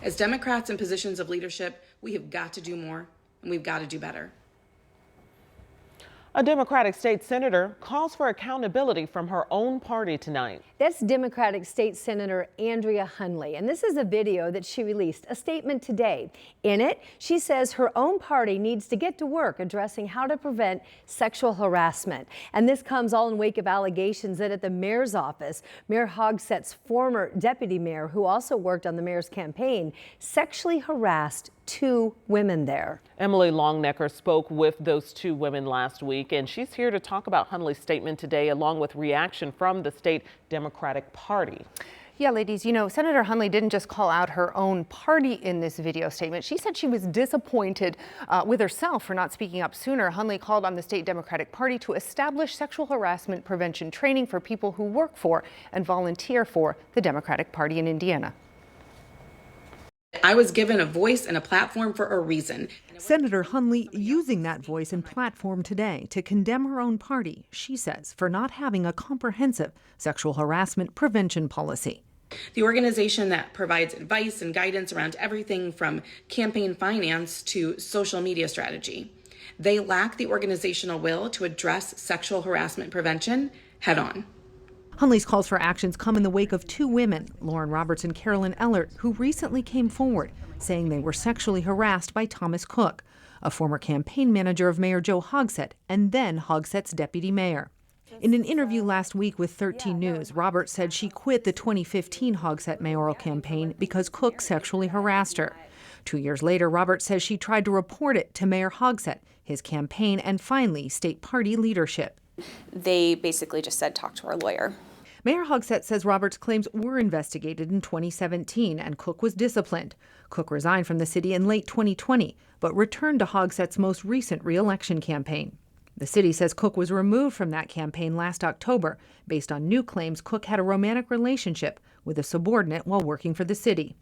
As Democrats in positions of leadership, we have got to do more, and we've got to do better. A Democratic state senator calls for accountability from her own party tonight. That's Democratic State Senator Andrea Hunley, and this is a video that she released, a statement today. In it, she says her own party needs to get to work addressing how to prevent sexual harassment. And this comes all in wake of allegations that at the mayor's office, Mayor Hogsett's former deputy mayor, who also worked on the mayor's campaign, sexually harassed 2 women there. Emily Longnecker spoke with those 2 women last week, and she's here to talk about Hunley's statement today, along with reaction from the state Democratic Party. Yeah, ladies, you know, Senator Hunley didn't just call out her own party in this video statement. She said she was disappointed with herself for not speaking up sooner. Hunley called on the state Democratic Party to establish sexual harassment prevention training for people who work for and volunteer for the Democratic Party in Indiana. I was given a voice and a platform for a reason. Senator Hunley using that voice and platform today to condemn her own party, she says, for not having a comprehensive sexual harassment prevention policy. The organization that provides advice and guidance around everything from campaign finance to social media strategy. They lack the organizational will to address sexual harassment prevention head on. Hunley's calls for actions come in the wake of 2 women, Lauren Roberts and Carolyn Ellert, who recently came forward saying they were sexually harassed by Thomas Cook, a former campaign manager of Mayor Joe Hogsett and then Hogsett's deputy mayor. In an interview last week with 13 News, Roberts said she quit the 2015 Hogsett mayoral campaign because Cook sexually harassed her. 2 years later, Roberts says she tried to report it to Mayor Hogsett, his campaign, and finally state party leadership. They basically just said, talk to our lawyer. Mayor Hogsett says Roberts' claims were investigated in 2017 and Cook was disciplined. Cook resigned from the city in late 2020, but returned to Hogsett's most recent re-election campaign. The city says Cook was removed from that campaign last October based on new claims Cook had a romantic relationship with a subordinate while working for the city.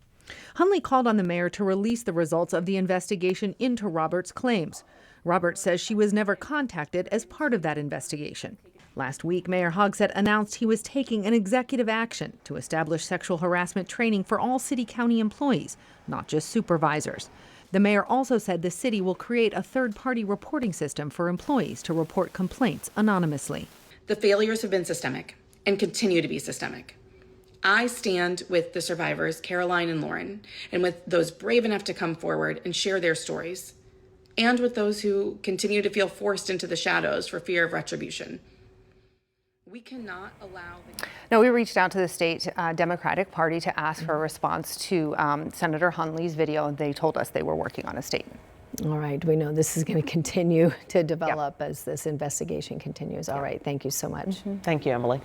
Hunley called on the mayor to release the results of the investigation into Roberts' claims. Roberts says she was never contacted as part of that investigation. Last week, Mayor Hogsett announced he was taking an executive action to establish sexual harassment training for all city-county employees, not just supervisors. The mayor also said the city will create a third-party reporting system for employees to report complaints anonymously. The failures have been systemic and continue to be systemic. I stand with the survivors, Caroline and Lauren, and with those brave enough to come forward and share their stories, and with those who continue to feel forced into the shadows for fear of retribution. We cannot allow Now, we reached out to the state Democratic Party to ask for a response to Senator Hunley's video, and they told us they were working on a statement. All right, we know this is going to continue to develop as this investigation continues. All right, thank you so much. Thank you, Emily.